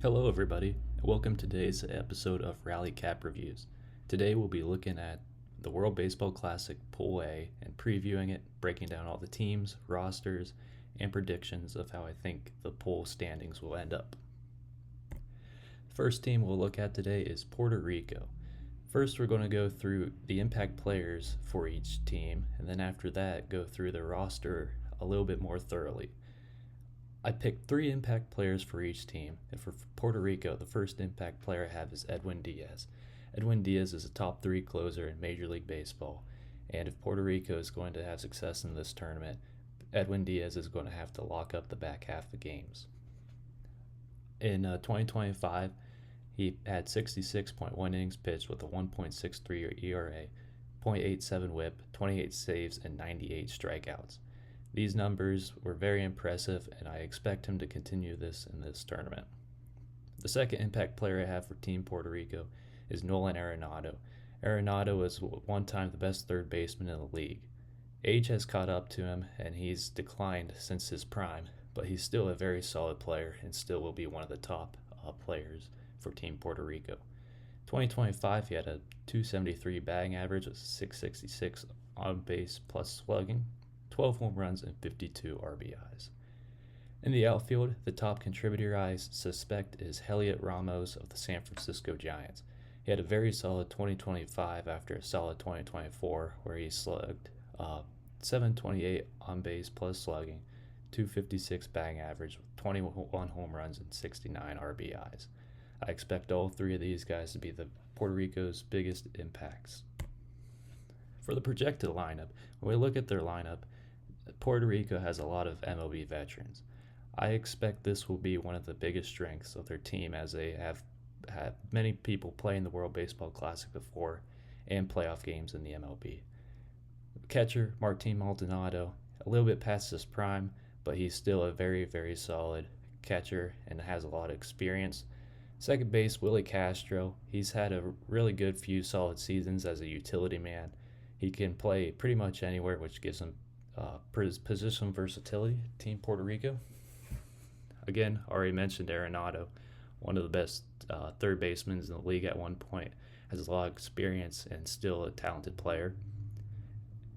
Hello, everybody, and welcome to today's episode of Rally Cap Reviews. Today, we'll be looking at the World Baseball Classic Pool A and previewing it, breaking down all the teams, rosters, and predictions of how I think the pool standings will end up. The first team we'll look at today is Puerto Rico. First, we're going to go through the impact players for each team, and then after that, go through the roster a little bit more thoroughly. I picked 3 impact players for each team, and for Puerto Rico, the first impact player I have is Edwin Diaz. Edwin Diaz is a top 3 closer in Major League Baseball, and if Puerto Rico is going to have success in this tournament, Edwin Diaz is going to have to lock up the back half of games. In 2025, he had 66.1 innings pitched with a 1.63 ERA, .87 WHIP, 28 saves, and 98 strikeouts. These numbers were very impressive, and I expect him to continue this in this tournament. The second impact player I have for Team Puerto Rico is Nolan Arenado. Arenado was one time the best third baseman in the league. Age has caught up to him, and he's declined since his prime, but he's still a very solid player and still will be one of the top players for Team Puerto Rico. 2025, he had a .273 batting average with 666 on base plus slugging, 12 home runs, and 52 RBIs. In the outfield, the top contributor I suspect is Heliot Ramos of the San Francisco Giants. He had a very solid 2025 after a solid 2024 where he slugged 728 on base plus slugging, 256 batting average with 21 home runs and 69 RBIs. I expect all 3 of these guys to be the Puerto Rico's biggest impacts. For the projected lineup, when we look at their lineup, Puerto Rico has a lot of MLB veterans. I expect this will be one of the biggest strengths of their team as they have had many people play in the World Baseball Classic before and playoff games in the MLB. Catcher Martin Maldonado, a little bit past his prime, but he's still a very, very solid catcher and has a lot of experience. Second base, Willie Castro. He's had a really good few solid seasons as a utility man. He can play pretty much anywhere, which gives him position versatility. Team Puerto Rico. Again, already mentioned Arenado, one of the best third basemen in the league at one point, has a lot of experience and still a talented player.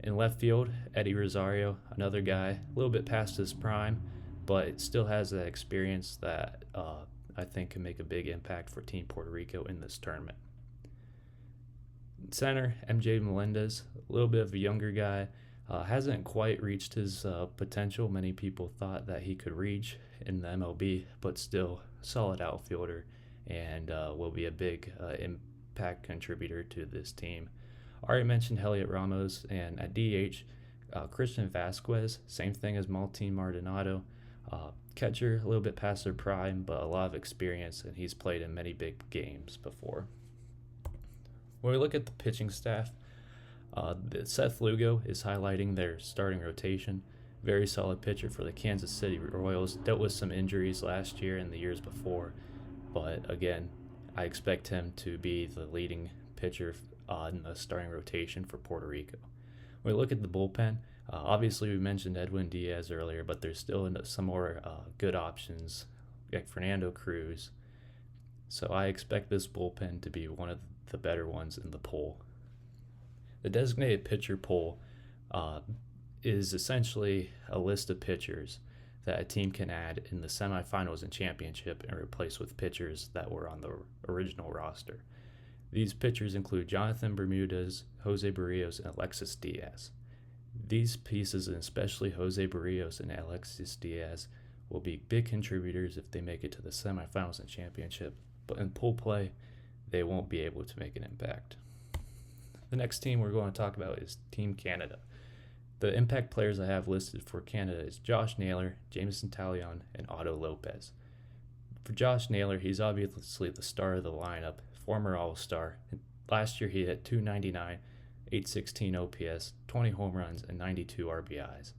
In left field, Eddie Rosario, another guy, a little bit past his prime, but still has that experience that I think can make a big impact for Team Puerto Rico in this tournament. Center, MJ Melendez, a little bit of a younger guy, hasn't quite reached his potential many people thought that he could reach in the MLB, but still solid outfielder and will be a big impact contributor to this team. I already mentioned Heliot Ramos, and at DH, Christian Vasquez, same thing as Martin Maldonado. Catcher, a little bit past their prime, but a lot of experience, and he's played in many big games before. When we look at the pitching staff, Seth Lugo is highlighting their starting rotation. Very solid pitcher for the Kansas City Royals. Dealt with some injuries last year and the years before, but again, I expect him to be the leading pitcher in the starting rotation for Puerto Rico. When we look at the bullpen, obviously we mentioned Edwin Diaz earlier, but there's still some more good options like Fernando Cruz. So I expect this bullpen to be one of the better ones in the pool. The designated pitcher pool is essentially a list of pitchers that a team can add in the semifinals and championship and replace with pitchers that were on the original roster. These pitchers include Jonathan Bermudez, Jose Barrios, and Alexis Diaz. These pieces, and especially Jose Barrios and Alexis Diaz, will be big contributors if they make it to the semifinals and championship, but in pool play, they won't be able to make an impact. The next team we're going to talk about is Team Canada. The impact players I have listed for Canada is Josh Naylor, Jameson Taillon, and Otto Lopez. For Josh Naylor, he's obviously the star of the lineup, former All-Star. Last year he hit .299, 816 OPS, 20 home runs, and 92 RBIs.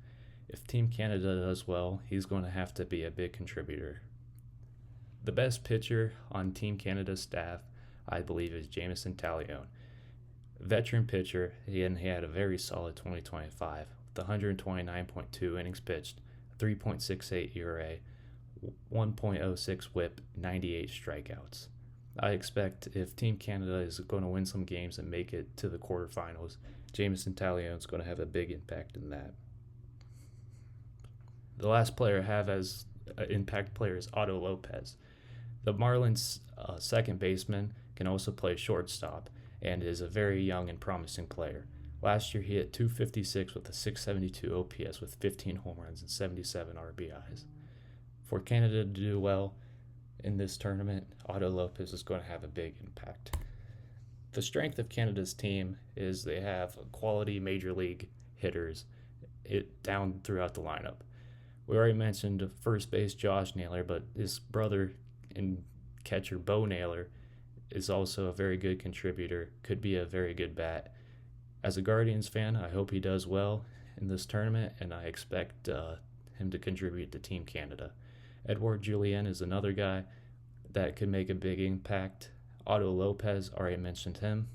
If Team Canada does well, he's going to have to be a big contributor. The best pitcher on Team Canada's staff, I believe, is Jameson Taillon. Veteran pitcher, he had a very solid 2025 with 129.2 innings pitched, 3.68 ERA, 1.06 whip, 98 strikeouts. I expect if Team Canada is going to win some games and make it to the quarterfinals, Jameson Taillon is going to have a big impact in that. The last player I have as an impact player is Otto Lopez. The Marlins' second baseman can also play shortstop and is a very young and promising player. Last year he hit .256 with a .672 OPS with 15 home runs and 77 RBIs. For Canada to do well in this tournament, Otto Lopez is going to have a big impact. The strength of Canada's team is they have quality major league hitters down throughout the lineup. We already mentioned first base Josh Naylor, but his brother and catcher Bo Naylor is also a very good contributor, could be a very good bat. As a Guardians fan, I hope he does well in this tournament, and I expect him to contribute to Team Canada. Edouard Julien is another guy that could make a big impact. Otto Lopez, already mentioned him.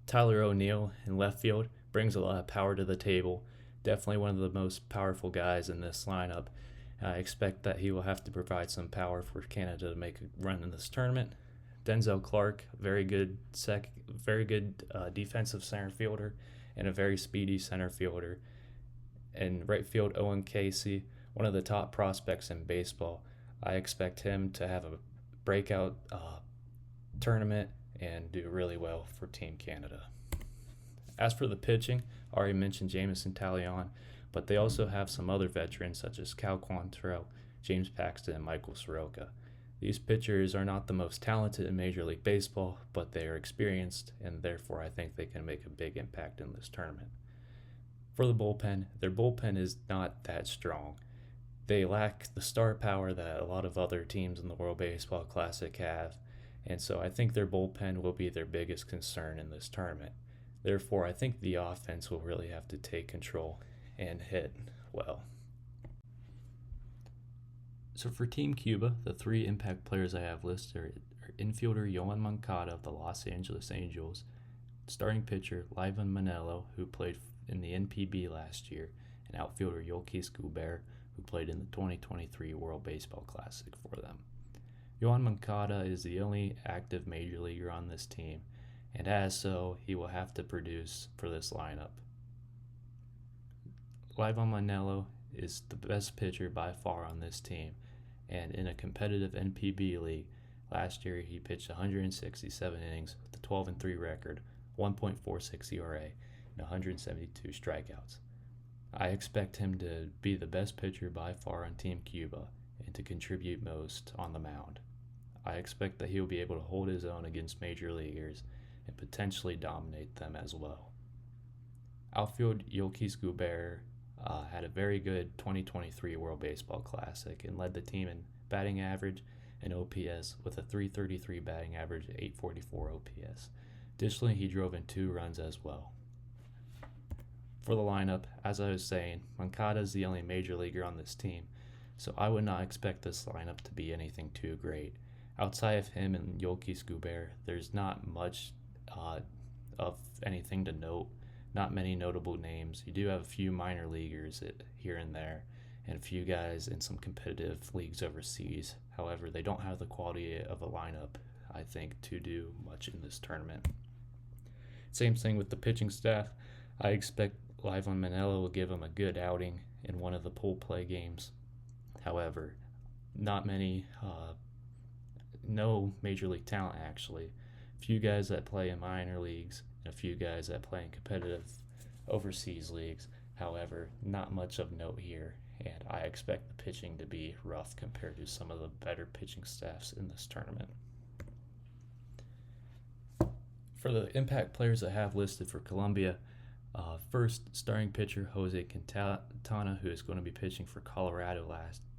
Tyler O'Neill in left field brings a lot of power to the table. Definitely one of the most powerful guys in this lineup. I expect that he will have to provide some power for Canada to make a run in this tournament. Denzel Clark, very good defensive center fielder and a very speedy center fielder. And right field, Owen Casey, one of the top prospects in baseball. I expect him to have a breakout tournament and do really well for Team Canada. As for the pitching, I already mentioned Jameson Taillon, but they also have some other veterans such as Cal Quantrill, James Paxton, and Michael Soroka. These pitchers are not the most talented in Major League Baseball, but they are experienced, and therefore I think they can make a big impact in this tournament. For the bullpen, their bullpen is not that strong. They lack the star power that a lot of other teams in the World Baseball Classic have, and so I think their bullpen will be their biggest concern in this tournament. Therefore, I think the offense will really have to take control and hit well. So for Team Cuba, the three impact players I have listed are infielder Yoan Moncada of the Los Angeles Angels, starting pitcher Livan Manello, who played in the NPB last year, and outfielder Yulkis Gobert, who played in the 2023 World Baseball Classic for them. Yoan Moncada is the only active major leaguer on this team, and as so, he will have to produce for this lineup. Livan Manello is the best pitcher by far on this team, and in a competitive NPB league, last year he pitched 167 innings with a 12-3 record, 1.46 ERA, and 172 strikeouts. I expect him to be the best pitcher by far on Team Cuba and to contribute most on the mound. I expect that he will be able to hold his own against major leaguers and potentially dominate them as well. Outfield Yulkis Gobert had a very good 2023 World Baseball Classic and led the team in batting average and OPS with a .333 batting average and .844 OPS. Additionally, he drove in 2 runs as well. For the lineup, as I was saying, Moncada is the only major leaguer on this team, so I would not expect this lineup to be anything too great. Outside of him and Yulkis Gobert, there's not much of anything to note. Not many notable names. You do have a few minor leaguers here and there, and a few guys in some competitive leagues overseas. However, they don't have the quality of a lineup, I think, to do much in this tournament. Same thing with the pitching staff. I expect Livan Manello will give him a good outing in one of the pool play games. However, not many, no major league talent actually. A few guys that play in minor leagues, and a few guys that play in competitive overseas leagues. However, not much of note here, and I expect the pitching to be rough compared to some of the better pitching staffs in this tournament. For the impact players I have listed for Colombia, first, starting pitcher Jose Quintana, who is going to be pitching for Colorado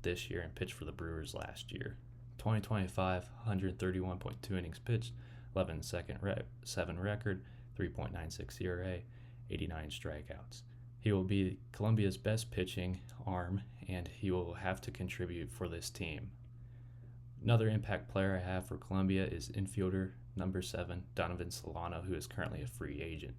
this year and pitched for the Brewers last year. 2025, 131.2 innings pitched, 11-7 record, 3.96 ERA, 89 strikeouts. He will be Colombia's best pitching arm, and he will have to contribute for this team. Another impact player I have for Colombia is infielder number 7, Donovan Solano, who is currently a free agent.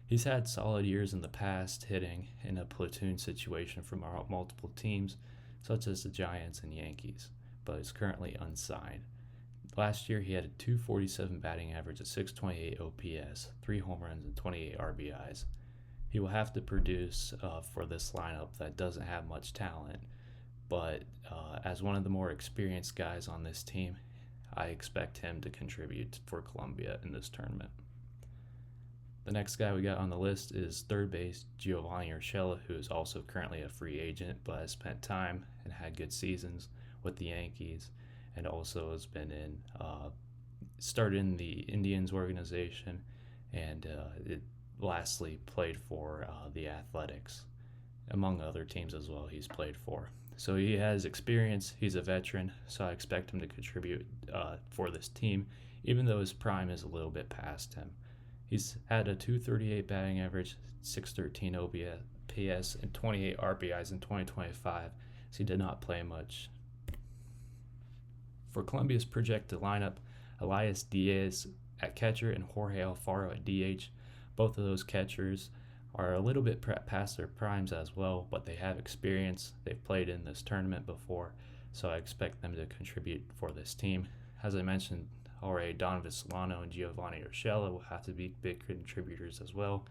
He's had solid years in the past hitting in a platoon situation from multiple teams, such as the Giants and Yankees, but is currently unsigned. Last year, he had a 247 batting average, a 628 OPS, 3 home runs, and 28 RBIs. He will have to produce for this lineup that doesn't have much talent, but as one of the more experienced guys on this team, I expect him to contribute for Colombia in this tournament. The next guy we got on the list is third base Giovanni Urshela, who is also currently a free agent but has spent time and had good seasons with the Yankees, and also has been started in the Indians organization, and lastly played for the Athletics, among other teams as well he's played for. So he has experience, he's a veteran, so I expect him to contribute for this team, even though his prime is a little bit past him. He's had a 238 batting average, 613 OPS, and 28 RBIs in 2025, so he did not play much. For Colombia's projected lineup, Elias Diaz at catcher and Jorge Alfaro at DH. Both of those catchers are a little bit past their primes as well, but they have experience. They've played in this tournament before, so I expect them to contribute for this team. As I mentioned already, Donovan Solano and Giovanni Urshela will have to be big contributors as well.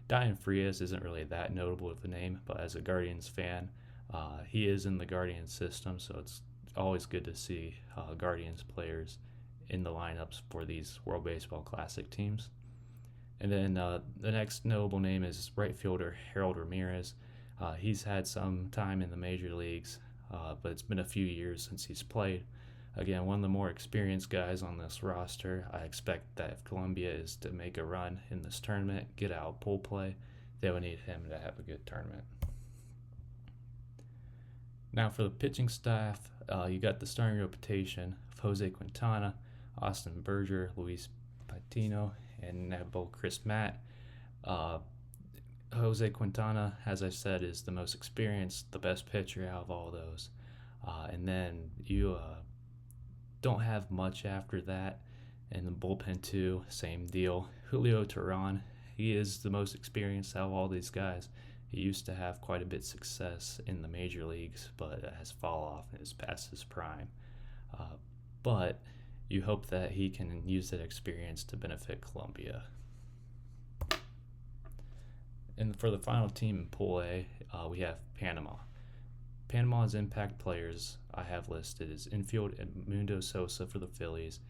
Dian Frias isn't really that notable of a name, but as a Guardians fan, he is in the Guardians system, so it's always good to see Guardians players in the lineups for these World Baseball Classic teams. And then the next notable name is right fielder Harold Ramirez. He's had some time in the major leagues, but it's been a few years since he's played. Again, one of the more experienced guys on this roster. I expect that if Colombia is to make a run in this tournament, get out pool play, they will need him to have a good tournament. Now for the pitching staff, you got the starting rotation of Jose Quintana, Austin Berger, Luis Patino, and Nebo Chris Matt. Jose Quintana, as I said, is the most experienced, the best pitcher out of all those. And then you don't have much after that. And the bullpen too, same deal. Julio Teheran, he is the most experienced out of all these guys. He used to have quite a bit of success in the major leagues, but has fallen off and is past his prime. But you hope that he can use that experience to benefit Colombia. And for the final team in Pool A, we have Panama. Panama's impact players I have listed is infield Edmundo Sosa for the Phillies,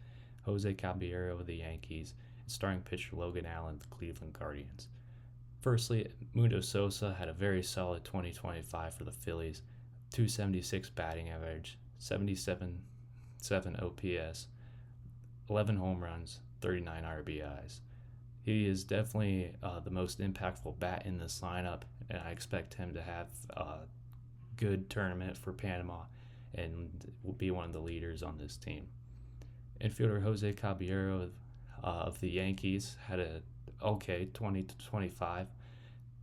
Jose Caballero of the Yankees, and starting pitcher Logan Allen of the Cleveland Guardians. Firstly, Edmundo Sosa had a very solid 2025 for the Phillies, 276 batting average, 77 OPS, 11 home runs, 39 RBIs. He is definitely the most impactful bat in this lineup, and I expect him to have a good tournament for Panama and will be one of the leaders on this team. Infielder Jose Caballero of the Yankees had a okay 20 to 25,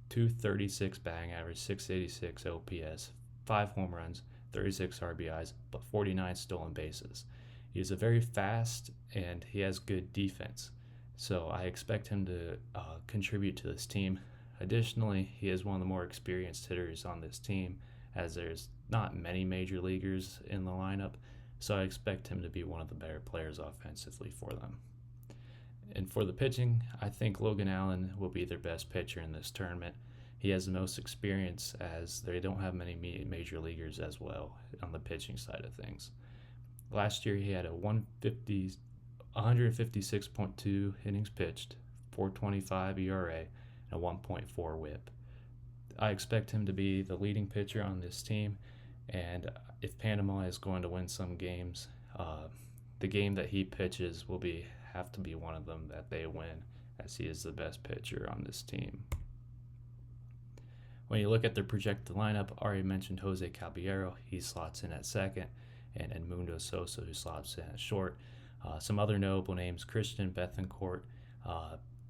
236 batting average, 686 OPS, 5 home runs, 36 RBIs, but 49 stolen bases. He is a very fast and he has good defense, so I expect him to contribute to this team. Additionally, he is one of the more experienced hitters on this team, as there's not many major leaguers in the lineup, so I expect him to be one of the better players offensively for them. And for the pitching, I think Logan Allen will be their best pitcher in this tournament. He has the most experience, as they don't have many major leaguers as well on the pitching side of things. Last year he had a 156.2 innings pitched, 4.25 ERA, and a 1.4 WHIP. I expect him to be the leading pitcher on this team, and if Panama is going to win some games, the game that he pitches will have to be one of them that they win, as he is the best pitcher on this team. When you look at their projected lineup, I already mentioned Jose Caballero. He slots in at second, and Edmundo Sosa, who slots in at short. Some other notable names: Christian Bethancourt.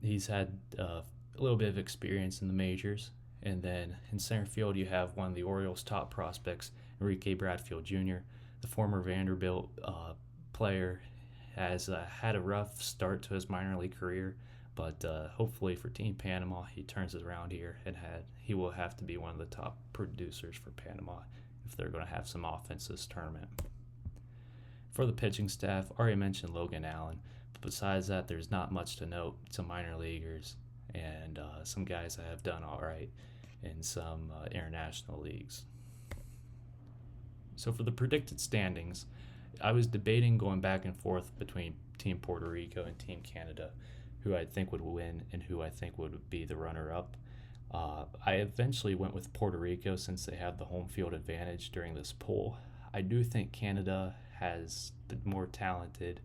He's had a little bit of experience in the majors. And then in center field, you have one of the Orioles' top prospects, Enrique Bradfield Jr. The former Vanderbilt player has had a rough start to his minor league career, but hopefully for Team Panama, he turns it around here, and he will have to be one of the top producers for Panama if they're going to have some offense this tournament. For the pitching staff, already mentioned Logan Allen, but besides that, there's not much to note. Some minor leaguers and some guys that have done all right in some international leagues. So for the predicted standings, I was debating going back and forth between Team Puerto Rico and Team Canada, who I think would win and who I think would be the runner-up. I eventually went with Puerto Rico since they have the home field advantage during this poll. I do think Canada has the more talented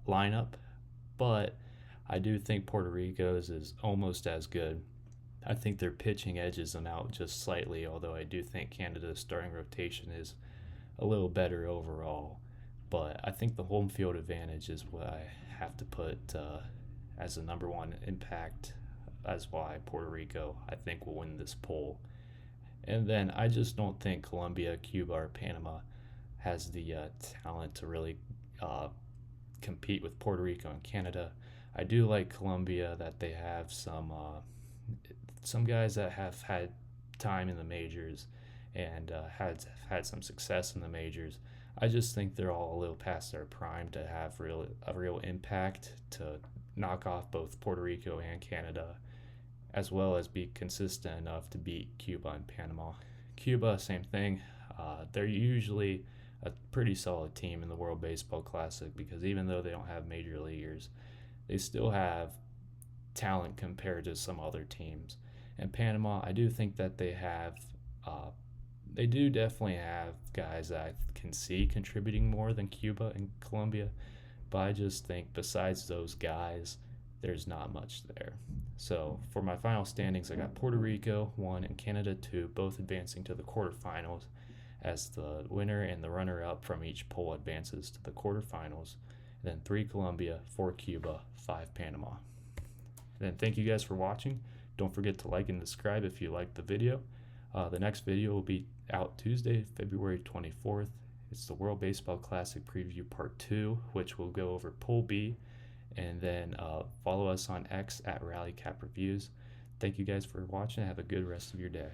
lineup, but I do think Puerto Rico's is almost as good. I think their pitching edges them out just slightly, although I do think Canada's starting rotation is a little better overall. But I think the home field advantage is what I have to put as the number one impact, as why Puerto Rico, I think, will win this poll. And then I just don't think Colombia, Cuba, or Panama has the talent to really compete with Puerto Rico and Canada. I do like Colombia, that they have some guys that have had time in the majors and had some success in the majors. I just think they're all a little past their prime to have a real impact to knock off both Puerto Rico and Canada, as well as be consistent enough to beat Cuba and Panama. Cuba, same thing. They're usually a pretty solid team in the World Baseball Classic because even though they don't have major leaguers, they still have talent compared to some other teams. And Panama, I do think that they do definitely have guys that I can see contributing more than Cuba and Colombia, but I just think besides those guys, there's not much there. So for my final standings, I got Puerto Rico 1 and Canada 2, both advancing to the quarterfinals, as the winner and the runner-up from each poll advances to the quarterfinals. And then 3 Colombia, 4 Cuba, 5 Panama. And then thank you guys for watching. Don't forget to like and subscribe if you liked the video. The next video will be out Tuesday, February 24th. It's the World Baseball Classic Preview Part 2, which will go over Pool B. And then follow us on X at RallyCapReviews. Thank you guys for watching. Have a good rest of your day.